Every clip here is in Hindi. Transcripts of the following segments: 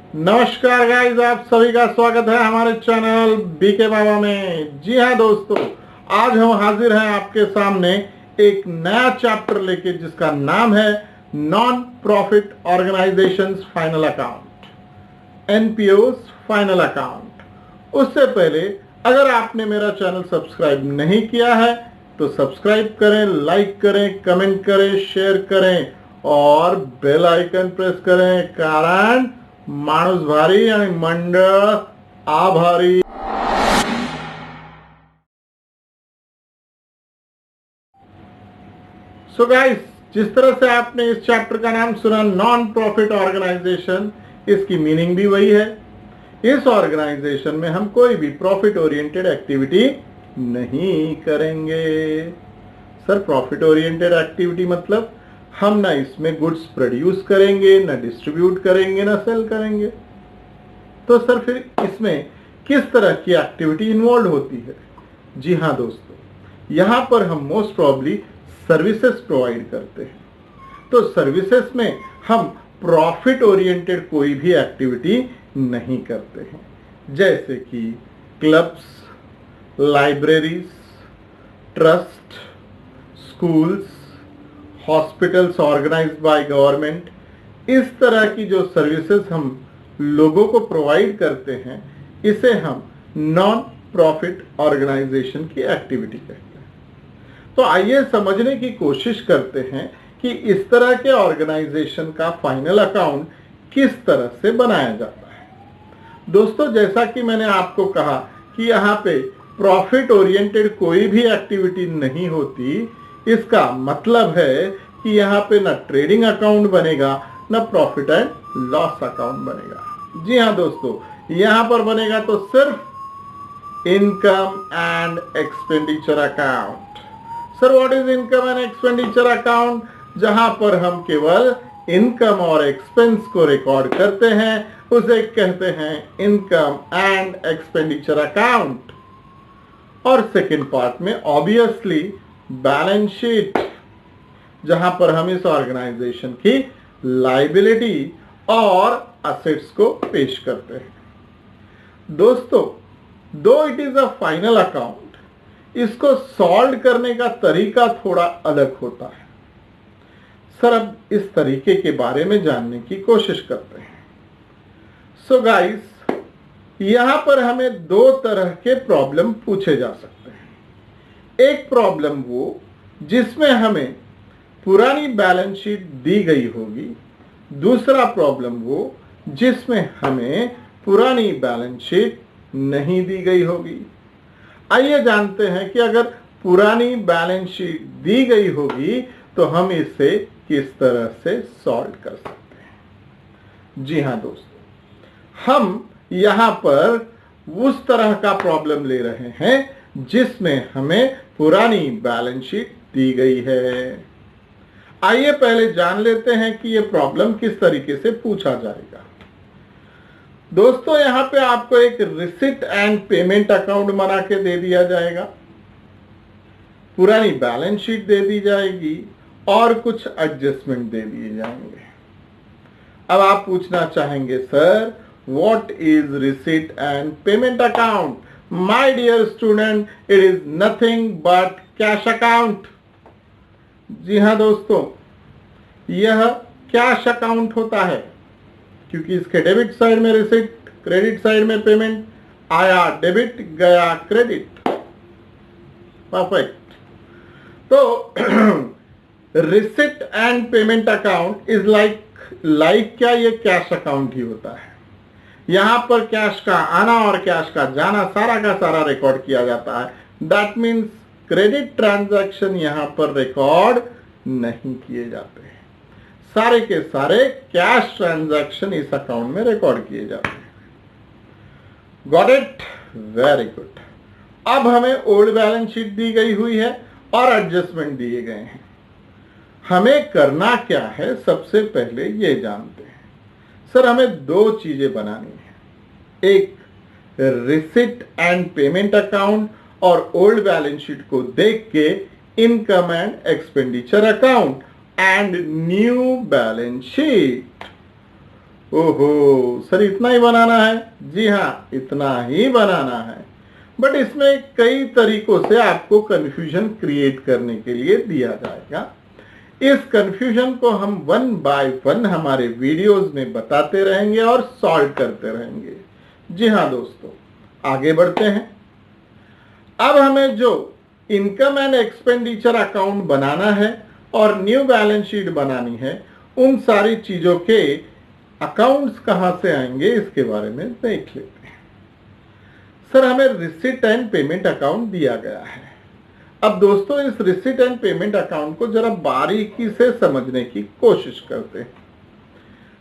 नमस्कार गाइस, आप सभी का स्वागत है हमारे चैनल बीके बाबा में। जी हाँ दोस्तों, आज हम हाजिर हैं आपके सामने एक नया चैप्टर लेके जिसका नाम है non profit organisations final account, NPO final account. उससे पहले अगर आपने मेरा चैनल सब्सक्राइब नहीं किया है तो सब्सक्राइब करें, लाइक करें, कमेंट करें, शेयर करें और बेल आइकन प्रेस करें, कारण माणूस भारी आणि मंडळ आभारी। सो गाइस, जिस तरह से आपने इस चैप्टर का नाम सुना नॉन प्रॉफिट ऑर्गेनाइजेशन, इसकी मीनिंग भी वही है। इस ऑर्गेनाइजेशन में हम कोई भी प्रॉफिट ओरिएंटेड एक्टिविटी नहीं करेंगे। सर, प्रॉफिट ओरिएंटेड एक्टिविटी मतलब हम ना इसमें गुड्स प्रोड्यूस करेंगे, ना डिस्ट्रीब्यूट करेंगे, ना सेल करेंगे। तो सर फिर इसमें किस तरह की एक्टिविटी इन्वॉल्व होती है? जी हाँ दोस्तों, यहां पर हम मोस्ट प्रॉब्ली सर्विसेज प्रोवाइड करते हैं। तो सर्विसेज में हम प्रॉफिट ओरिएंटेड कोई भी एक्टिविटी नहीं करते हैं, जैसे कि clubs, libraries, trust, schools, hospitals organized by government. इस तरह की जो सर्विसेज हम लोगों को प्रोवाइड करते हैं, इसे हम नॉन प्रॉफिट ऑर्गेनाइजेशन की एक्टिविटी कहते हैं। तो आइए समझने की कोशिश करते हैं कि इस तरह के ऑर्गेनाइजेशन का फाइनल अकाउंट किस तरह से बनाया जाता है। दोस्तों, जैसा कि मैंने आपको कहा कि यहाँ पे प्रॉफिट ओरिएंटेड कोई भी एक्टिविटी नहीं होती, इसका मतलब है कि यहाँ पे ना ट्रेडिंग अकाउंट बनेगा, ना प्रॉफिट एंड लॉस अकाउंट बनेगा। जी हाँ दोस्तों, यहाँ पर बनेगा तो सिर्फ income and expenditure account. Sir, what is income and expenditure account? जहां पर हम केवल इनकम और एक्सपेंस को रिकॉर्ड करते हैं, उसे कहते हैं इनकम एंड एक्सपेंडिचर अकाउंट। और सेकेंड पार्ट में ऑब्वियसली बैलेंस शीट, जहां पर हम इस ऑर्गेनाइजेशन की लायबिलिटी और असेट्स को पेश करते हैं। दोस्तों, दो it is a final account, इसको सॉल्व करने का तरीका थोड़ा अलग होता है। सर, अब इस तरीके के बारे में जानने की कोशिश करते हैं। सो गाइस, यहां पर हमें दो तरह के प्रॉब्लम पूछे जा सकते हैं। एक प्रॉब्लम वो जिसमें हमें पुरानी बैलेंस शीट दी गई होगी, दूसरा प्रॉब्लम वो जिसमें हमें पुरानी बैलेंस शीट नहीं दी गई होगी। आइए जानते हैं कि अगर पुरानी बैलेंस शीट दी गई होगी तो हम इसे किस तरह से सॉल्व कर सकते हैं। जी हाँ दोस्तों, हम यहां पर उस तरह का प्रॉब्लम ले रहे हैं जिसमें हमें पुरानी बैलेंस शीट दी गई है। आइए पहले जान लेते हैं कि यह प्रॉब्लम किस तरीके से पूछा जाएगा। दोस्तों, यहां पे आपको एक रिसिट एंड पेमेंट अकाउंट बना के दे दिया जाएगा, पुरानी बैलेंस शीट दे दी जाएगी और कुछ एडजस्टमेंट दे दिए जाएंगे। अब आप पूछना चाहेंगे, sir what is receipt and payment account? My dear student, it is nothing but cash account. जी हाँ दोस्तों, यह कैश अकाउंट होता है, क्योंकि इसके डेबिट साइड में रिसिट, क्रेडिट साइड में पेमेंट। आया डेबिट, गया क्रेडिट। परफेक्ट। तो receipt and payment account is like क्या, ये कैश अकाउंट ही होता है। यहां पर कैश का आना और कैश का जाना सारा का सारा रिकॉर्ड किया जाता है। दैट मीन्स क्रेडिट ट्रांजैक्शन यहां पर रिकॉर्ड नहीं किए जाते हैं। सारे के सारे कैश ट्रांजैक्शन इस अकाउंट में रिकॉर्ड किए जाते हैं। Got it? Very good. अब हमें ओल्ड बैलेंस शीट दी गई हुई है और एडजस्टमेंट दिए गए हैं। हमें करना क्या है, सबसे पहले ये जानते हैं। सर, हमें दो चीजें बनानी है, एक रिसिट एंड पेमेंट अकाउंट और ओल्ड बैलेंस शीट को देख के income and expenditure account and new balance sheet. ओहो सर इतना ही बनाना है? जी हाँ, इतना ही बनाना है, बट इसमें कई तरीकों से आपको कंफ्यूजन क्रिएट करने के लिए दिया जाएगा। इस कंफ्यूजन को हम वन बाय वन हमारे वीडियोस में बताते रहेंगे और सॉल्व करते रहेंगे। जी हाँ दोस्तों, आगे बढ़ते हैं। अब हमें जो इनकम एंड एक्सपेंडिचर अकाउंट बनाना है और न्यू बैलेंस शीट बनानी है, उन सारी चीजों के अकाउंट्स कहां से आएंगे इसके बारे में देख लेते हैं। सर हमें रिसिट एंड पेमेंट अकाउंट दिया गया है। अब दोस्तों इस रिसिट एंड पेमेंट अकाउंट को जरा बारीकी से समझने की कोशिश करते हैं।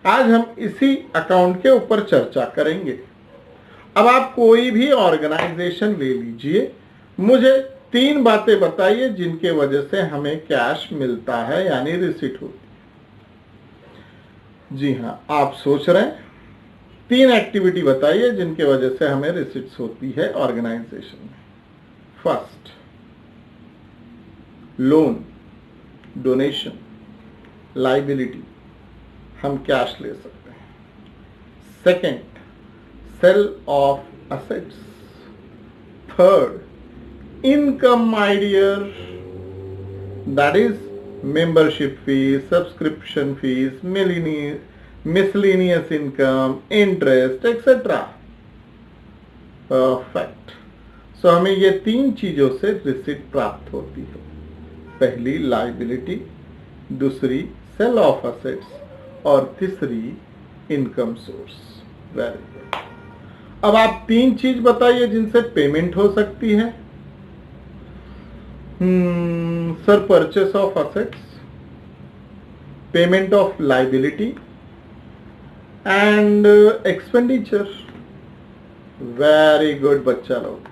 आज हम इसी अकाउंट के ऊपर चर्चा करेंगे। अब आप कोई भी ऑर्गेनाइजेशन ले लीजिए, मुझे 3 बातें बताइए जिनके वजह से हमें कैश मिलता है यानी रिसिट होती है। जी हाँ, आप सोच रहे हैं, 3 एक्टिविटी बताइए जिनके वजह से हमें रिसिट्स होती है ऑर्गेनाइजेशन में। फर्स्ट, लोन, डोनेशन, लाइबिलिटी, हम कैश ले सकते हैं। Second, sale of assets. Third, income my dear, that is membership fees, subscription fees, miscellaneous income, interest, etc. Perfect. So हमें ये 3 चीजों से रिसिट प्राप्त होती है। पहली लाइबिलिटी, दूसरी सेल ऑफ असेट्स और तीसरी इनकम सोर्स। Very good. अब आप 3 चीज बताइए जिनसे पेमेंट हो सकती है। Sir purchase of assets, payment of liability and expenditure. Very good बच्चा लोग,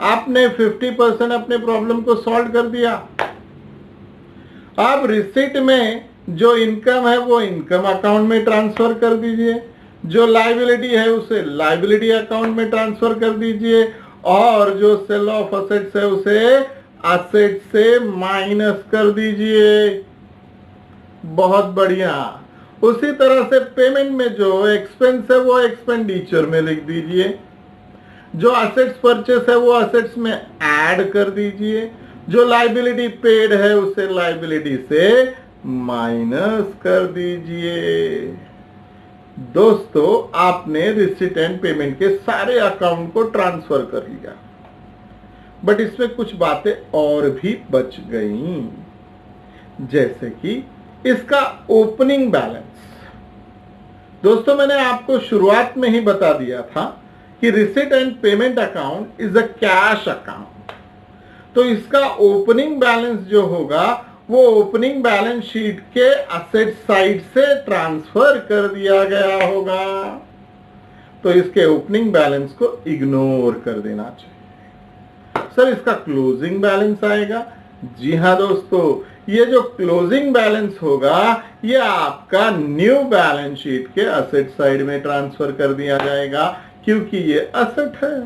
आपने 50% अपने प्रॉब्लम को सॉल्व कर दिया। अब रिसिट में जो इनकम है वो इनकम अकाउंट में ट्रांसफर कर दीजिए, जो लाइबिलिटी है उसे लाइबिलिटी अकाउंट में ट्रांसफर कर दीजिए, और जो सेल ऑफ असेट्स है उसे असेट से माइनस कर दीजिए। बहुत बढ़िया। उसी तरह से पेमेंट में जो एक्सपेंस है वो एक्सपेंडिचर में लिख दीजिए, जो असेट्स परचेस है वो असेट्स में ऐड कर दीजिए, जो लाइबिलिटी पेड है उसे लाइबिलिटी से माइनस कर दीजिए। दोस्तों आपने रिसिट एंड पेमेंट के सारे अकाउंट को ट्रांसफर कर लिया, बट इसमें कुछ बातें और भी बच गई, जैसे कि इसका ओपनिंग बैलेंस। दोस्तों मैंने आपको शुरुआत में ही बता दिया था कि receipt and payment account is a cash account, तो इसका ओपनिंग बैलेंस जो होगा वो ओपनिंग बैलेंस शीट के असेट साइड से ट्रांसफर कर दिया गया होगा, तो इसके ओपनिंग बैलेंस को इग्नोर कर देना चाहिए। सर इसका क्लोजिंग बैलेंस आएगा। जी हाँ दोस्तों, ये जो क्लोजिंग बैलेंस होगा ये आपका न्यू बैलेंस शीट के असेट साइड में ट्रांसफर कर दिया जाएगा, क्योंकि ये असेट है।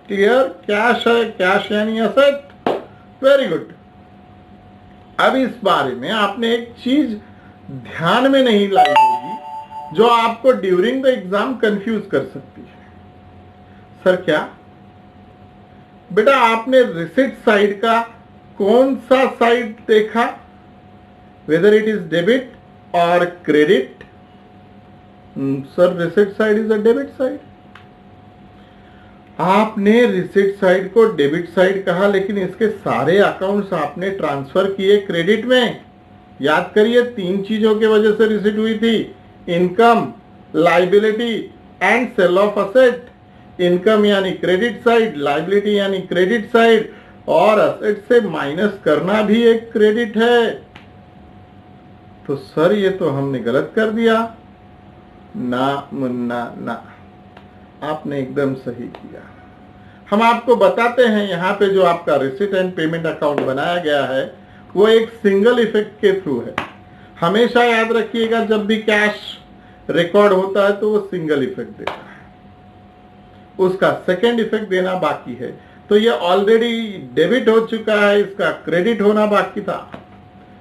क्लियर? कैश है, कैश यानी असेट। Very good. अब इस बारे में आपने एक चीज ध्यान में नहीं लाई होगी जो आपको ड्यूरिंग द एग्जाम कंफ्यूज कर सकती है। सर क्या? बेटा आपने रिसिट साइड का कौन सा साइड देखा, वेदर इट इज डेबिट और credit? Sir receipt side is a debit side. आपने रिसिट साइड को डेबिट साइड कहा, लेकिन इसके सारे अकाउंट्स आपने ट्रांसफर किए क्रेडिट में। याद करिए 3 चीजों की वजह से रिसिट हुई थी, income, liability and sale of asset. Income यानी क्रेडिट साइड, लाइबिलिटी यानी क्रेडिट साइड, और असेट से माइनस करना भी एक क्रेडिट है। तो सर ये तो हमने गलत कर दिया। ना मुन्ना ना, आपने एकदम सही किया। हम आपको बताते हैं यहाँ पे जो आपका रिसिट एंड पेमेंट अकाउंट बनाया गया है वो एक सिंगल इफेक्ट के थ्रू है। हमेशा याद रखिएगा जब भी कैश रिकॉर्ड होता है तो वो सिंगल इफेक्ट देता है, उसका सेकेंड इफेक्ट देना बाकी है। तो ये ऑलरेडी डेबिट हो चुका है, इसका क्रेडिट होना बाकी था,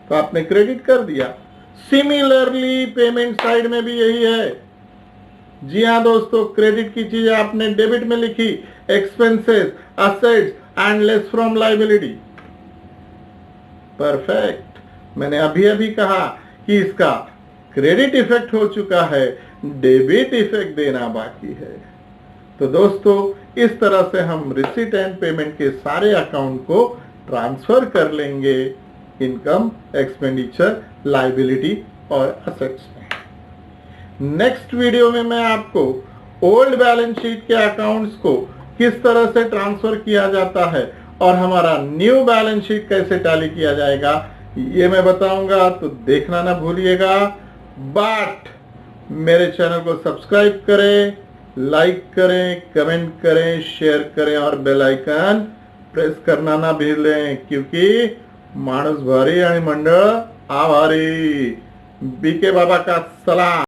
तो आपने क्रेडिट कर दिया। सिमिलरली पेमेंट साइड में भी यही है। जी हाँ दोस्तों, क्रेडिट की चीजें आपने डेबिट में लिखी, expenses, assets and less from liability. Perfect. मैंने अभी अभी कहा कि इसका क्रेडिट इफेक्ट हो चुका है, डेबिट इफेक्ट देना बाकी है। तो दोस्तों, इस तरह से हम रिसीट एंड पेमेंट के सारे अकाउंट को ट्रांसफर कर लेंगे इनकम, एक्सपेंडिचर, लायबिलिटी और असेट्स में। नेक्स्ट वीडियो में मैं आपको ओल्ड बैलेंस शीट के अकाउंट्स को किस तरह से ट्रांसफर किया जाता है और हमारा न्यू बैलेंस शीट कैसे टैली किया जाएगा ये मैं बताऊंगा, तो देखना ना भूलिएगा। बट मेरे चैनल को सब्सक्राइब करें, लाइक करें, कमेंट करें, शेयर करें और बेल आइकन प्रेस करना ना भूलें, क्योंकि माणूस भारी आणि मंडळ आभारी। बीके बाबा का सलाम।